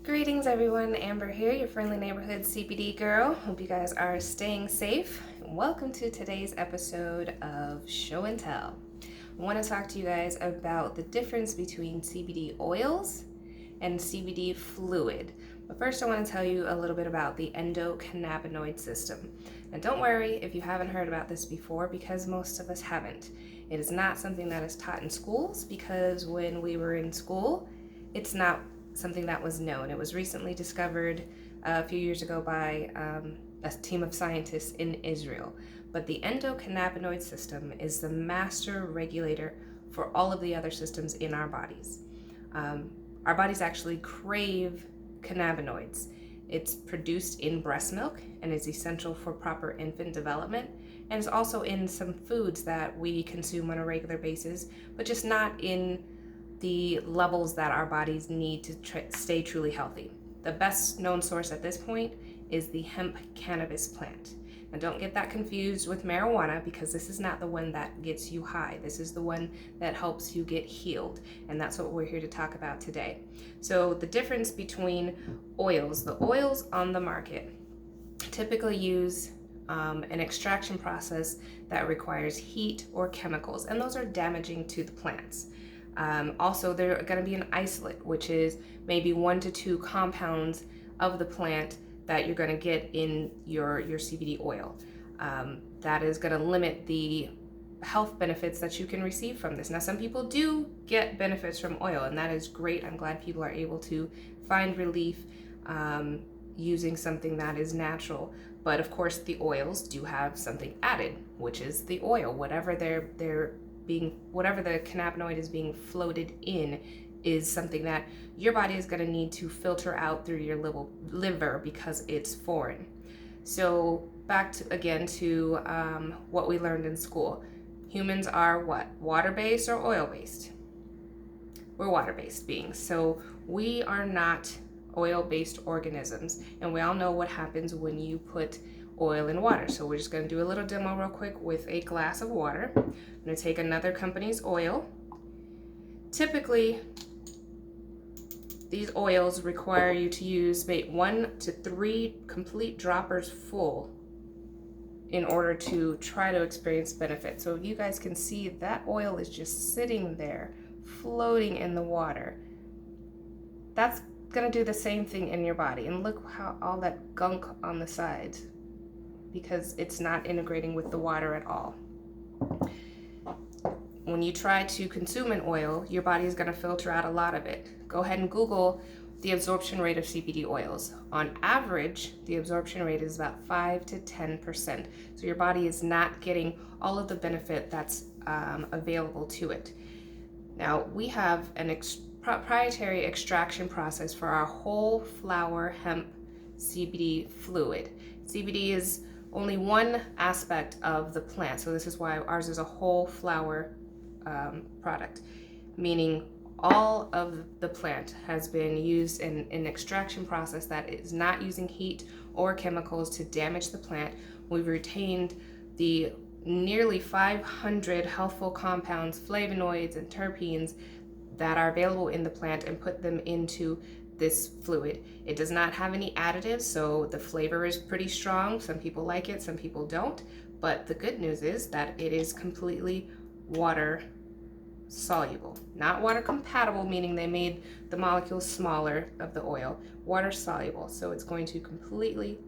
Greetings everyone, Amber here, your friendly neighborhood CBD girl. Hope you guys are staying safe. Welcome to today's episode of Show and Tell. I want to talk to you guys about the difference between CBD oils and CBD fluid. But first I want to tell you a little bit about the endocannabinoid system. And don't worry if you haven't heard about this before, because most of us haven't. It is not something that is taught in schools, because when we were in school, it's not something that was known. It was recently discovered a few years ago by a team of scientists in Israel. But the endocannabinoid system is the master regulator for all of the other systems in our bodies. Our bodies actually crave cannabinoids. It's produced in breast milk and is essential for proper infant development, and is also in some foods that we consume on a regular basis, but just not in the levels that our bodies need to stay truly healthy. The best known source at this point is the hemp cannabis plant. And don't get that confused with marijuana, because this is not the one that gets you high. This is the one that helps you get healed. And that's what we're here to talk about today. So the difference between oils, the oils on the market typically use an extraction process that requires heat or chemicals, and those are damaging to the plants. Also, they're going to be an isolate, which is maybe 1 to 2 compounds of the plant that you're going to get in your CBD oil. That is going to limit the health benefits that you can receive from this. Now, some people do get benefits from oil, and that is great. I'm glad people are able to find relief using something that is natural. But of course, the oils do have something added, which is the oil. Whatever whatever the cannabinoid is being floated in is something that your body is going to need to filter out through your liver because it's foreign. So back to what we learned in school. Humans are what? Water-based or oil-based? We're water-based beings. So we are not oil-based organisms. And we all know what happens when you put oil in water. So we're just going to do a little demo real quick with a glass of water. I'm going to take another company's oil. Typically, these oils require you to use 1 to 3 complete droppers full in order to try to experience benefit. So you guys can see that oil is just sitting there, floating in the water. That's going to do the same thing in your body. And look how all that gunk on the sides, because it's not integrating with the water at all. When you try to consume an oil, your body is going to filter out a lot of it. Go ahead and Google the absorption rate of CBD oils. On average, the absorption rate is about 5 to 10%. So your body is not getting all of the benefit that's available to it. Now, we have an proprietary extraction process for our whole flower hemp CBD fluid. CBD is only one aspect of the plant, so this is why ours is a whole flower product, meaning all of the plant has been used in an extraction process that is not using heat or chemicals to damage the plant. We've retained the nearly 500 healthful compounds, flavonoids, and terpenes that are available in the plant and put them into this fluid. It does not have any additives, so the flavor is pretty strong. Some people like it, some people don't. But the good news is that it is completely water soluble. Not water compatible, meaning they made the molecules smaller of the oil. Water soluble, so it's going to completely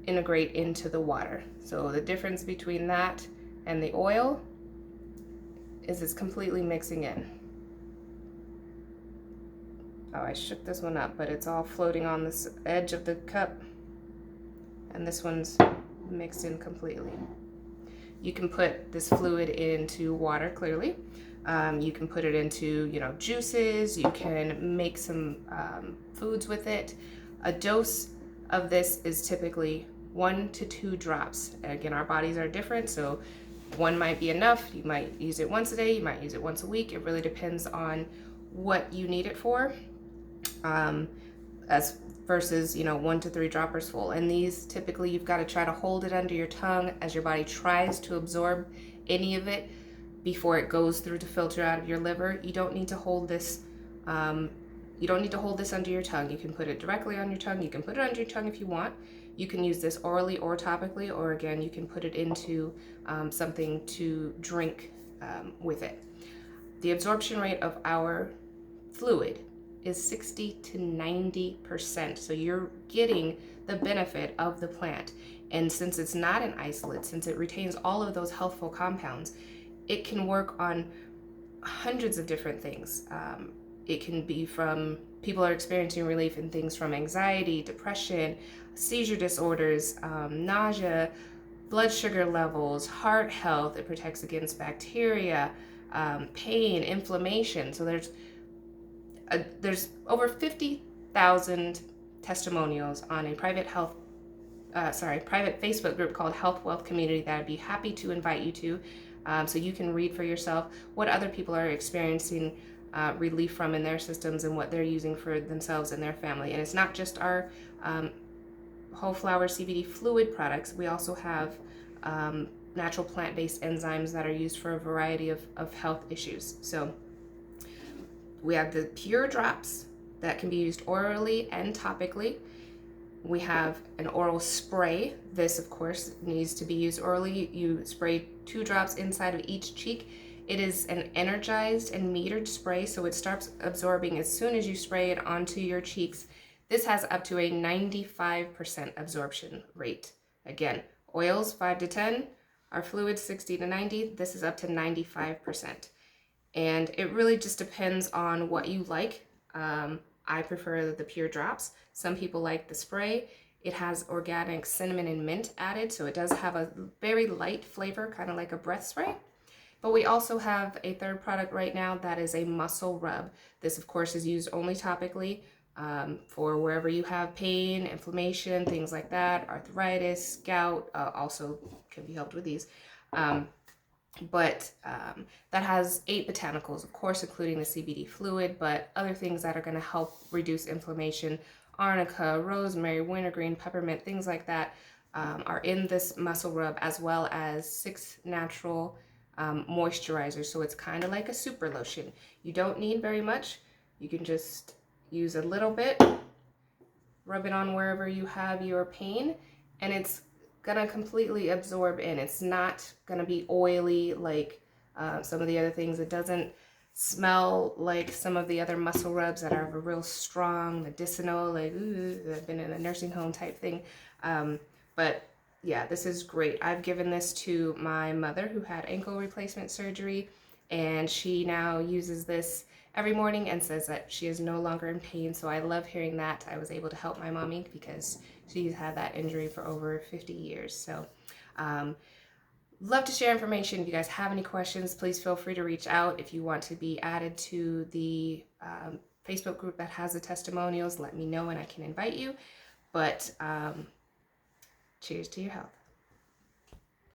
integrate into the water. So the difference between that and the oil is it's completely mixing in. Oh, I shook this one up, but it's all floating on this edge of the cup, and this one's mixed in completely. You can put this fluid into water, clearly. You can put it into, juices. You can make some foods with it. A dose of this is typically 1 to 2 drops. Again, our bodies are different, so 1 might be enough. You might use it once a day. You might use it once a week. It really depends on what you need it for. As versus 1 to 3 droppers full. And these typically you've got to try to hold it under your tongue as your body tries to absorb any of it before it goes through to filter out of your liver. You don't need to hold this you don't need to hold this under your tongue. You can put it directly on your tongue. You can put it under your tongue if you want. You can use this orally or topically, or again, you can put it into something to drink with it. The absorption rate of our fluid is 60 to 90%. So you're getting the benefit of the plant. And since it's not an isolate, since it retains all of those healthful compounds, it can work on hundreds of different things. It can be from people are experiencing relief in things from anxiety, depression, seizure disorders, nausea, blood sugar levels, heart health. It protects against bacteria, pain, inflammation. So there's over 50,000 testimonials on a private Facebook group called Health Wealth Community that I'd be happy to invite you to, so you can read for yourself what other people are experiencing relief from in their systems and what they're using for themselves and their family. And it's not just our whole flower CBD fluid products. We also have natural plant-based enzymes that are used for a variety of health issues. So we have the pure drops that can be used orally and topically. We have an oral spray. This, of course, needs to be used orally. You spray 2 drops inside of each cheek. It is an energized and metered spray, so it starts absorbing as soon as you spray it onto your cheeks. This has up to a 95% absorption rate. Again, oils 5 to 10, our fluids 60 to 90. This is up to 95%. And it really just depends on what you like. I prefer the pure drops. Some people like the spray. It has organic cinnamon and mint added, so it does have a very light flavor, kind of like a breath spray. But we also have a third product right now that is a muscle rub. This, of course, is used only topically for wherever you have pain, inflammation, things like that, arthritis, gout, also can be helped with these. But that has 8 botanicals, of course, including the CBD fluid, but other things that are going to help reduce inflammation, arnica, rosemary, wintergreen, peppermint, things like that are in this muscle rub, as well as 6 natural moisturizers. So it's kind of like a super lotion. You don't need very much. You can just use a little bit, rub it on wherever you have your pain, and it's gonna completely absorb in. It's not gonna be oily like some of the other things. It doesn't smell like some of the other muscle rubs that are real strong, medicinal, like ooh, I've been in a nursing home type thing. But yeah, this is great. I've given this to my mother who had ankle replacement surgery, and she now uses this every morning and says that she is no longer in pain. So I love hearing that. I was able to help my mommy because she's had that injury for over 50 years. So love to share information. If you guys have any questions, please feel free to reach out. If you want to be added to the Facebook group that has the testimonials, let me know and I can invite you. But cheers to your health.